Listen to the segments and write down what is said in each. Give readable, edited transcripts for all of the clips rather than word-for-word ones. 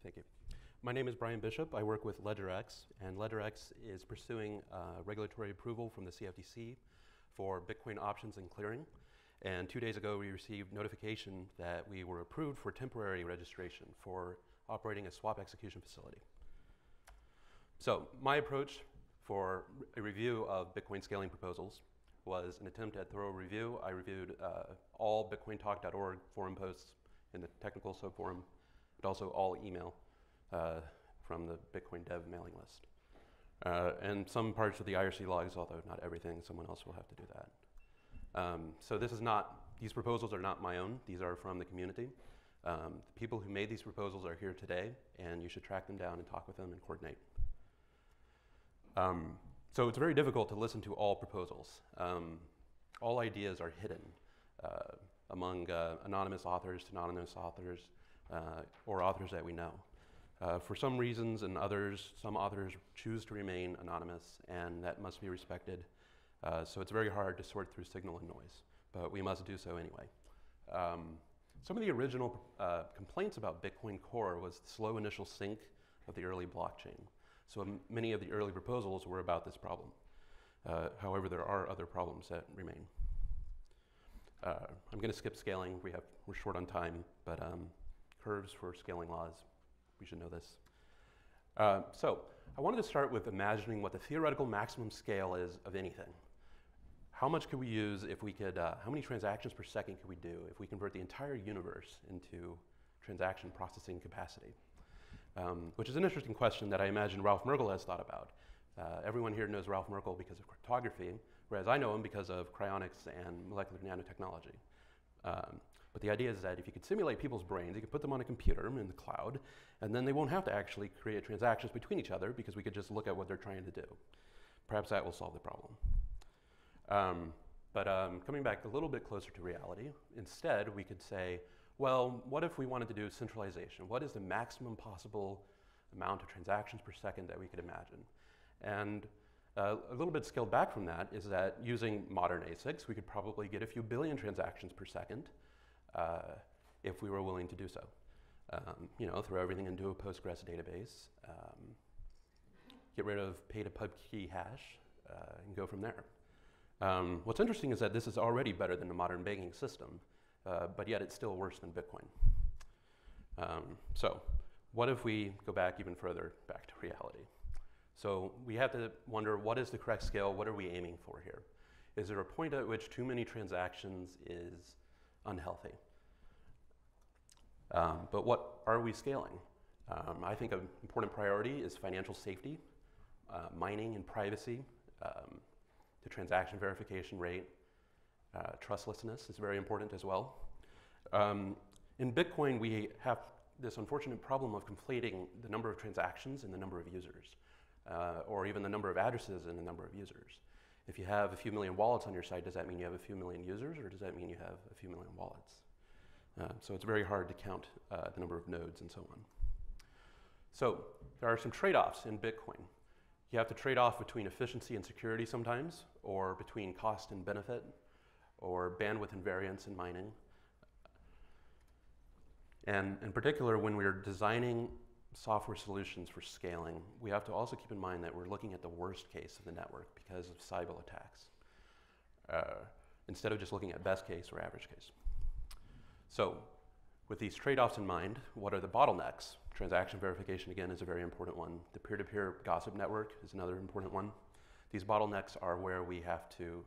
Thank you. My name is Bryan Bishop. I work with LedgerX, and LedgerX is pursuing regulatory approval from the CFTC for Bitcoin options and clearing. And 2 days ago, we received notification that we were approved for temporary registration for operating a swap execution facility. So my approach for a review of Bitcoin scaling proposals was an attempt at thorough review. I reviewed all bitcointalk.org forum posts in the technical subforum, but also all email from the Bitcoin dev mailing list. And some parts of the IRC logs, although not everything, someone else will have to do that. So these proposals are not my own. These are from the community. The people who made these proposals are here today, and you should track them down and talk with them and coordinate. So it's very difficult to listen to all proposals. All ideas are hidden among anonymous authors to anonymous authors or authors that we know. For some reasons and others, some authors choose to remain anonymous, and that must be respected. So it's very hard to sort through signal and noise, but we must do so anyway. Some of the original complaints about Bitcoin Core was the slow initial sync of the early blockchain. So many of the early proposals were about this problem. However, there are other problems that remain. I'm going to skip scaling. We're short on time, but curves for scaling laws, we should know this. So I wanted to start with imagining what the theoretical maximum scale is of anything. How much could we use if we could, how many transactions per second could we do if we convert the entire universe into transaction processing capacity? Which is an interesting question that I imagine Ralph Merkle has thought about. Everyone here knows Ralph Merkle because of cryptography, whereas I know him because of cryonics and molecular nanotechnology. But the idea is that if you could simulate people's brains, you could put them on a computer in the cloud, and then they won't have to actually create transactions between each other because we could just look at what they're trying to do. Perhaps that will solve the problem. Coming back a little bit closer to reality, instead we could say, well, what if we wanted to do centralization? What is the maximum possible amount of transactions per second that we could imagine? And a little bit scaled back from that is that using modern ASICs, we could probably get a few billion transactions per second if we were willing to do so. Throw everything into a Postgres database, get rid of pay-to-pub key hash, and go from there. What's interesting is that this is already better than the modern banking system, but yet it's still worse than Bitcoin. So what if we go back even further, back to reality? So we have to wonder, what is the correct scale? What are we aiming for here? Is there a point at which too many transactions is unhealthy? But what are we scaling? I think an important priority is financial safety, mining and privacy, the transaction verification rate, trustlessness is very important as well. In Bitcoin, we have this unfortunate problem of conflating the number of transactions and the number of users, or even the number of addresses and the number of users. If you have a few million wallets on your site, does that mean you have a few million users, or does that mean you have a few million wallets? So it's very hard to count the number of nodes and so on. So there are some trade-offs in Bitcoin. You have to trade off between efficiency and security sometimes, or between cost and benefit, or bandwidth and variance in mining. And in particular, when we're designing software solutions for scaling, we have to also keep in mind that we're looking at the worst case of the network because of cyber attacks, instead of just looking at best case or average case. So with these trade-offs in mind, what are the bottlenecks? Transaction verification, again, is a very important one. The peer-to-peer gossip network is another important one. These bottlenecks are where we have to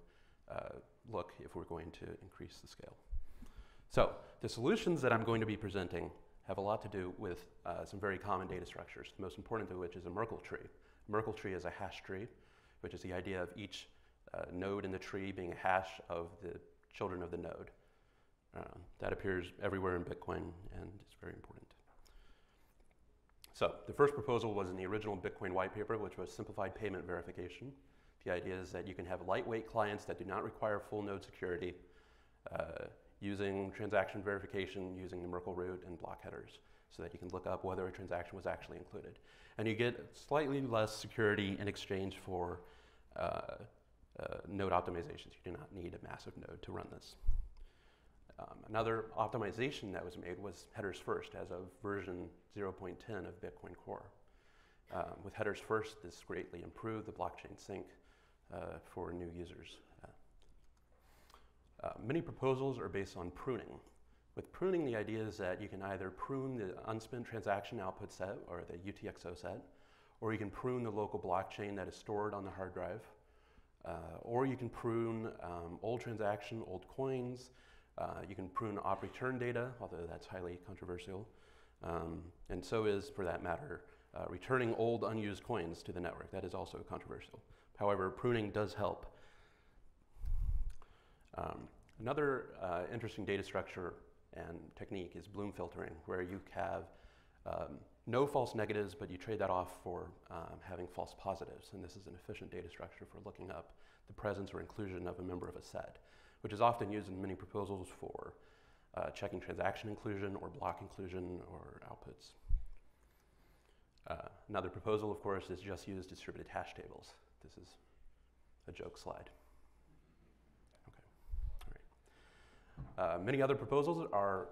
look if we're going to increase the scale. So the solutions that I'm going to be presenting have a lot to do with some very common data structures, the most important of which is a Merkle tree. A Merkle tree is a hash tree, which is the idea of each node in the tree being a hash of the children of the node. That appears everywhere in Bitcoin and is very important. So the first proposal was in the original Bitcoin white paper, which was simplified payment verification. The idea is that you can have lightweight clients that do not require full node security using transaction verification using the Merkle root and block headers so that you can look up whether a transaction was actually included. And you get slightly less security in exchange for node optimizations. You do not need a massive node to run this. Another optimization that was made was headers first as of version 0.10 of Bitcoin Core. With headers first, this greatly improved the blockchain sync for new users. Many proposals are based on pruning. With pruning, the idea is that you can either prune the unspent transaction output set, or the UTXO set, or you can prune the local blockchain that is stored on the hard drive, or you can prune old transaction, old coins. You can prune op return data, although that's highly controversial. And so is, for that matter, returning old unused coins to the network. That is also controversial. However, pruning does help. Another interesting data structure and technique is bloom filtering, where you have no false negatives, but you trade that off for having false positives. And this is an efficient data structure for looking up the presence or inclusion of a member of a set, which is often used in many proposals for checking transaction inclusion or block inclusion or outputs. Another proposal, of course, is just use distributed hash tables. This is a joke slide. Many other proposals are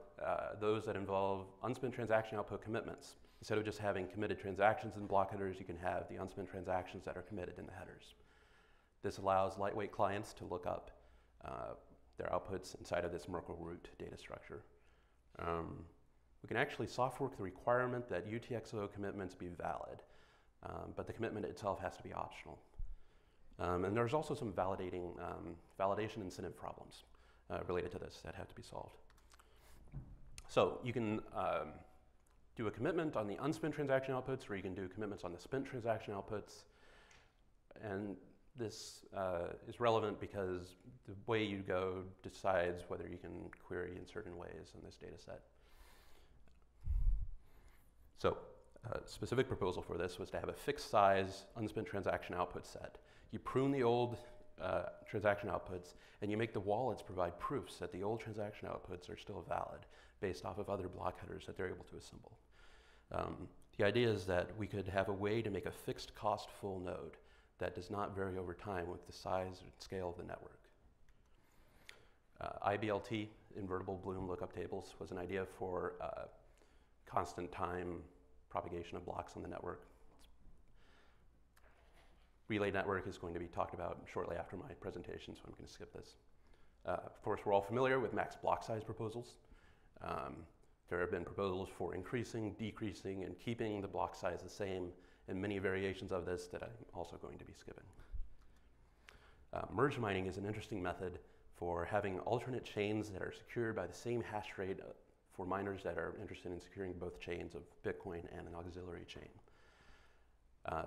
those that involve unspent transaction output commitments. Instead of just having committed transactions in block headers, you can have the unspent transactions that are committed in the headers. This allows lightweight clients to look up their outputs inside of this Merkle root data structure. We can actually soft fork the requirement that UTXO commitments be valid, but the commitment itself has to be optional. And there's also some validation incentive problems related to this that have to be solved. So you can do a commitment on the unspent transaction outputs, or you can do commitments on the spent transaction outputs. And this is relevant because the way you go decides whether you can query in certain ways in this data set. So a specific proposal for this was to have a fixed size unspent transaction output set. You prune the old transaction outputs, and you make the wallets provide proofs that the old transaction outputs are still valid based off of other block headers that they're able to assemble. The idea is that we could have a way to make a fixed cost full node that does not vary over time with the size and scale of the network. IBLT, invertible bloom lookup tables, was an idea for constant time propagation of blocks on the network. Relay network is going to be talked about shortly after my presentation, so I'm going to skip this. Of course, we're all familiar with max block size proposals. There have been proposals for increasing, decreasing, and keeping the block size the same, and many variations of this that I'm also going to be skipping. Merge mining is an interesting method for having alternate chains that are secured by the same hash rate for miners that are interested in securing both chains of Bitcoin and an auxiliary chain.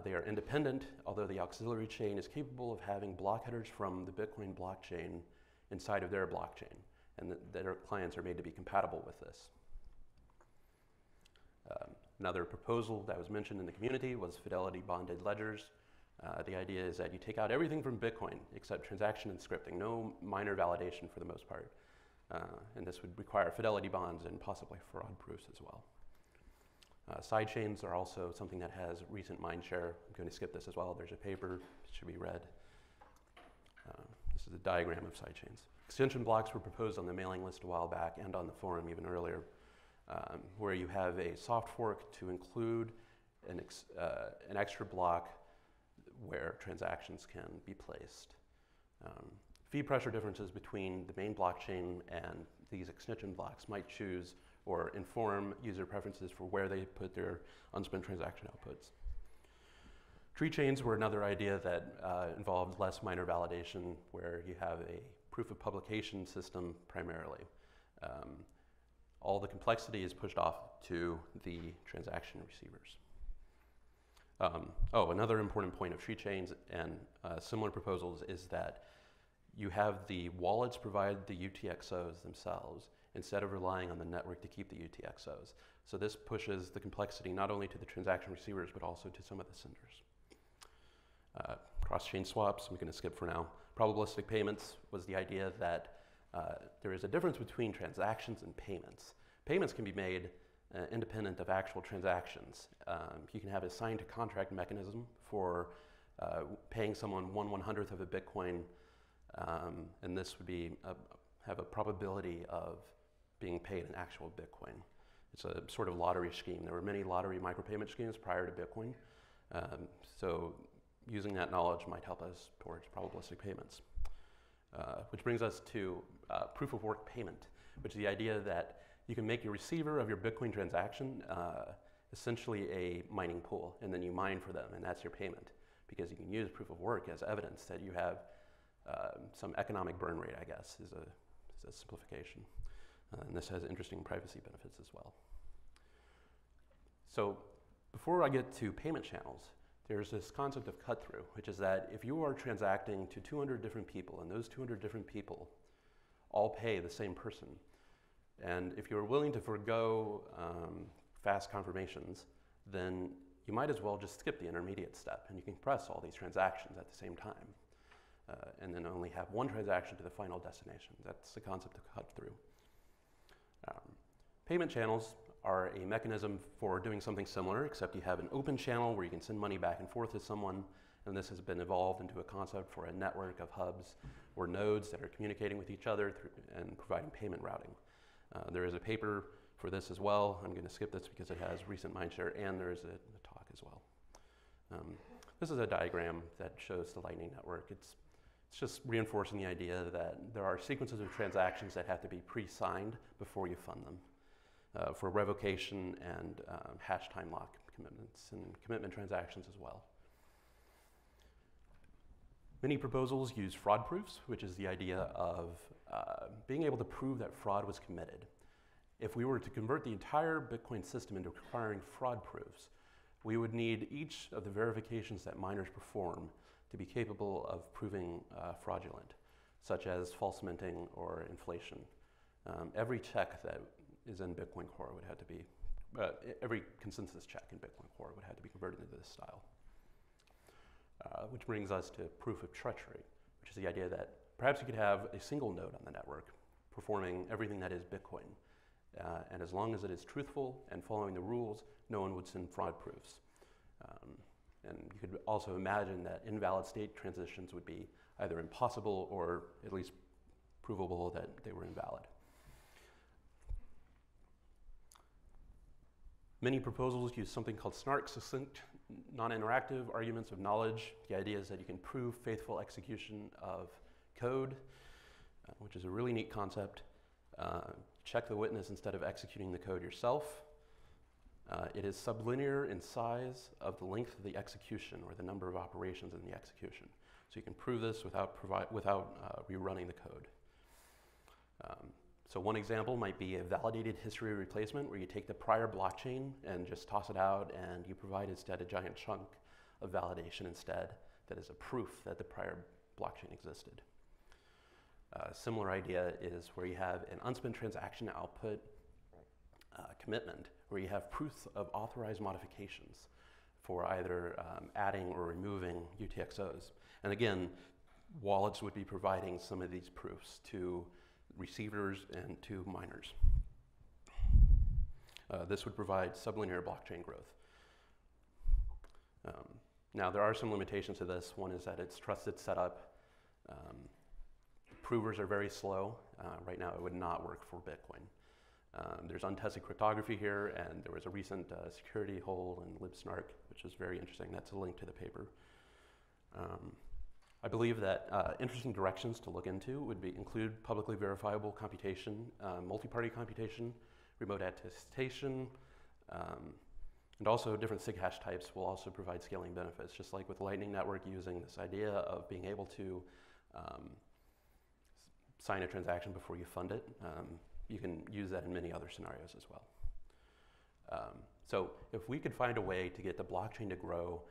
They are independent, although the auxiliary chain is capable of having block headers from the Bitcoin blockchain inside of their blockchain, and their clients are made to be compatible with this. Another proposal that was mentioned in the community was Fidelity-bonded ledgers. The idea is that you take out everything from Bitcoin except transaction and scripting, no miner validation for the most part. And this would require fidelity bonds and possibly fraud proofs as well. Sidechains are also something that has recent mind share. I'm going to skip this as well. There's a paper, it should be read. This is a diagram of sidechains. Extension blocks were proposed on the mailing list a while back and on the forum even earlier, where you have a soft fork to include an extra block where transactions can be placed. Fee pressure differences between the main blockchain and these extension blocks might choose or inform user preferences for where they put their unspent transaction outputs. Treechains were another idea that involved less miner validation, where you have a proof of publication system primarily. All the complexity is pushed off to the transaction receivers. Another important point of Treechains and similar proposals is that you have the wallets provide the UTXOs themselves instead of relying on the network to keep the UTXOs. So this pushes the complexity not only to the transaction receivers, but also to some of the senders. Cross-chain swaps, I'm going to skip for now. Probabilistic payments was the idea that there is a difference between transactions and payments. Payments can be made independent of actual transactions. You can have a signed to contract mechanism for paying someone 1/100th of a Bitcoin, and this would be have a probability of being paid in actual Bitcoin. It's a sort of lottery scheme. There were many lottery micropayment schemes prior to Bitcoin. So using that knowledge might help us towards probabilistic payments. Which brings us to proof of work payment, which is the idea that you can make your receiver of your Bitcoin transaction essentially a mining pool, and then you mine for them, and that's your payment, because you can use proof of work as evidence that you have some economic burn rate, I guess, is a simplification. And this has interesting privacy benefits as well. So before I get to payment channels, there's this concept of cut-through, which is that if you are transacting to 200 different people, and those 200 different people all pay the same person, and if you're willing to forego fast confirmations, then you might as well just skip the intermediate step, and you can press all these transactions at the same time, and then only have one transaction to the final destination. That's the concept of cut-through. Payment channels are a mechanism for doing something similar, except you have an open channel where you can send money back and forth to someone, and this has been evolved into a concept for a network of hubs or nodes that are communicating with each other and providing payment routing. There is a paper for this as well. I'm going to skip this because it has recent mindshare, and there is a talk as well. This is a diagram that shows the Lightning Network. It's just reinforcing the idea that there are sequences of transactions that have to be pre-signed before you fund them. For revocation and hash time lock commitments and commitment transactions as well. Many proposals use fraud proofs, which is the idea of being able to prove that fraud was committed. If we were to convert the entire Bitcoin system into requiring fraud proofs, we would need each of the verifications that miners perform to be capable of proving fraudulent, such as false minting or inflation. Every check that is in Bitcoin Core would have to be, every consensus check in Bitcoin Core would have to be converted into this style. Which brings us to proof of treachery, which is the idea that perhaps you could have a single node on the network performing everything that is Bitcoin. And as long as it is truthful and following the rules, no one would send fraud proofs. And you could also imagine that invalid state transitions would be either impossible or at least provable that they were invalid. Many proposals use something called SNARKS, succinct, non-interactive arguments of knowledge. The idea is that you can prove faithful execution of code, which is a really neat concept. Check the witness instead of executing the code yourself. It is sublinear in size of the length of the execution or the number of operations in the execution. So you can prove this without rerunning the code. So one example might be a validated history replacement where you take the prior blockchain and just toss it out, and you provide instead a giant chunk of validation instead that is a proof that the prior blockchain existed. Similar idea is where you have an unspent transaction output commitment where you have proofs of authorized modifications for either adding or removing UTXOs. And again, wallets would be providing some of these proofs to receivers and to miners. This would provide sublinear blockchain growth. Now, there are some limitations to this. One is that it's trusted setup. Provers are very slow. Right now, it would not work for Bitcoin. There's untested cryptography here, and there was a recent security hole in libsnark, which is very interesting. That's a link to the paper. I believe that interesting directions to look into would include publicly verifiable computation, multi-party computation, remote attestation, and also different SIG hash types will also provide scaling benefits, just like with Lightning Network using this idea of being able to sign a transaction before you fund it. You can use that in many other scenarios as well. So if we could find a way to get the blockchain to grow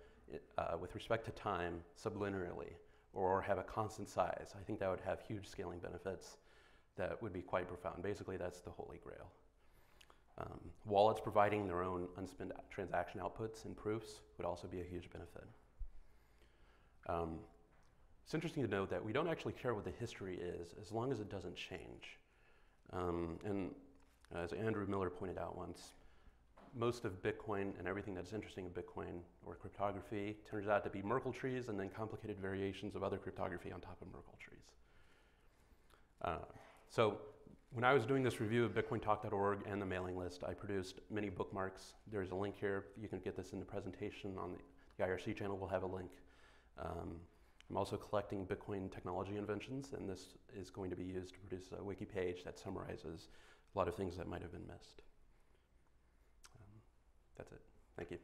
with respect to time sublinearly, or have a constant size, I think that would have huge scaling benefits that would be quite profound. Basically, that's the holy grail. Wallets providing their own unspent transaction outputs and proofs would also be a huge benefit. It's interesting to note that we don't actually care what the history is as long as it doesn't change. And as Andrew Miller pointed out once, most of Bitcoin and everything that's interesting in Bitcoin or cryptography turns out to be Merkle trees and then complicated variations of other cryptography on top of Merkle trees. So when I was doing this review of bitcointalk.org and the mailing list, I produced many bookmarks. There's a link here. You can get this in the presentation on the IRC channel. We'll have a link. I'm also collecting Bitcoin technology inventions, and this is going to be used to produce a wiki page that summarizes a lot of things that might have been missed. That's it. Thank you.